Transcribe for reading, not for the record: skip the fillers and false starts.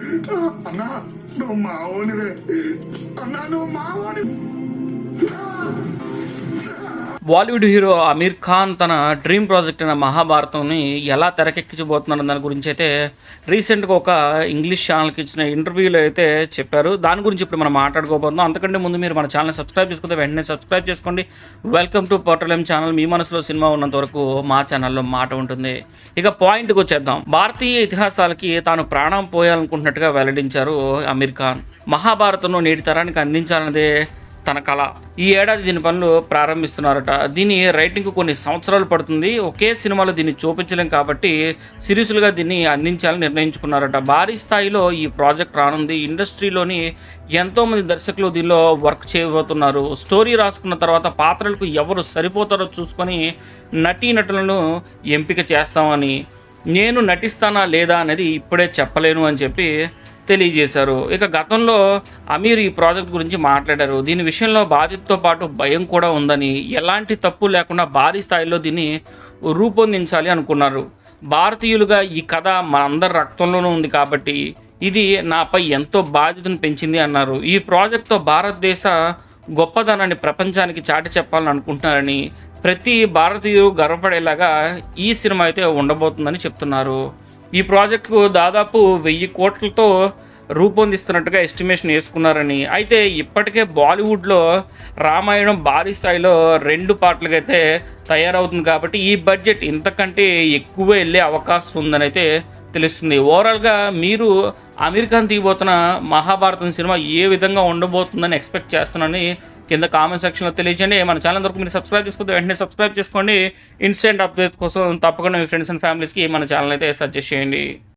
అన్నా నువ్వు మావోనివే, అన్నా నువ్వు మావోని. బాలీవుడ్ హీరో అమీర్ ఖాన్ తన డ్రీమ్ ప్రాజెక్ట్ అయిన మహాభారతంని ఎలా తెరకెక్కించబోతున్నారు దాని గురించి అయితే రీసెంట్గా ఒక ఇంగ్లీష్ ఛానల్కి ఇచ్చిన ఇంటర్వ్యూలో అయితే చెప్పారు. దాని గురించి ఇప్పుడు మనం మాట్లాడుకోబోతున్నాం. అంతకంటే ముందు మీరు మన ఛానల్ సబ్స్క్రైబ్ చేసుకుంటే వెంటనే సబ్స్క్రైబ్ చేసుకోండి. Welcome to portal channel. మీ మనసులో సినిమా ఉన్నంత వరకు మా ఛానల్లో మాట ఉంటుంది. ఇక పాయింట్కి వచ్చేద్దాం. భారతీయ ఇతిహాసాలకి తాను ప్రాణం పోయాలనుకుంటున్నట్టుగా వెల్లడించారు అమీర్ ఖాన్. మహాభారతంను నేటి తరానికి అందించాలన్నదే తన కళ. ఈ ఏడాది దీని పనులు ప్రారంభిస్తున్నారట. దీని రైటింగ్కు కొన్ని సంవత్సరాలు పడుతుంది. ఒకే సినిమాలో దీన్ని చూపించలేం కాబట్టి సిరీస్లుగా దీన్ని అందించాలని నిర్ణయించుకున్నారట. భారీ స్థాయిలో ఈ ప్రాజెక్ట్ రానుంది. ఇండస్ట్రీలోని ఎంతోమంది దర్శకులు దీనిలో వర్క్ చేయబోతున్నారు. స్టోరీ రాసుకున్న తర్వాత పాత్రలకు ఎవరు సరిపోతారో చూసుకొని నటీనటులను ఎంపిక చేస్తామని, నేను నటిస్తానా లేదా అనేది ఇప్పుడే చెప్పలేను అని చెప్పి తెలియజేశారు. ఇక గతంలో అమీర్ ఈ ప్రాజెక్ట్ గురించి మాట్లాడారు. దీని విషయంలో బాధ్యతతో పాటు భయం కూడా ఉందని, ఎలాంటి తప్పు లేకుండా భారీ స్థాయిలో దీన్ని రూపొందించాలి అనుకున్నారు. భారతీయులుగా ఈ కథ మనందరి రక్తంలోనూ ఉంది కాబట్టి ఇది నాపై ఎంతో బాధ్యతను పెంచింది అన్నారు. ఈ ప్రాజెక్ట్తో భారతదేశ గొప్పదనాన్ని ప్రపంచానికి చాటి చెప్పాలని అనుకుంటున్నారని, ప్రతి భారతీయులు గర్వపడేలాగా ఈ సినిమా అయితే ఉండబోతుందని చెప్తున్నారు. ఈ ప్రాజెక్టుకు దాదాపు 1000 కోట్లతో రూపొందిస్తున్నట్టుగా ఎస్టిమేషన్ వేసుకున్నారని, అయితే ఇప్పటికే బాలీవుడ్లో రామాయణం భారీ స్థాయిలో 2 పార్ట్లుగా అయితే తయారవుతుంది కాబట్టి ఈ బడ్జెట్ ఇంతకంటే ఎక్కువ వెళ్ళే అవకాశం ఉందని అయితే తెలుస్తుంది. ఓవరాల్గా మీరు అమీర్ ఖాన్ తీయబోతున్న మహాభారతం సినిమా ఏ విధంగా ఉండబోతుందని ఎక్స్పెక్ట్ చేస్తున్నానని కింద కామెంట్ సెక్షన్లో తెలియజేయండి. మన ఛానల్ వరకు మీరు సబ్స్క్రైబ్ చేసుకుంటే వెంటనే సబ్స్క్రైబ్ చేసుకోండి. ఇన్స్టెంట్ అప్డేట్ కోసం తప్పకుండా మీ ఫ్రెండ్స్ అండ్ ఫ్యామిలీస్కి మన ఛానల్ అయితే సజెస్ట్ చేయండి.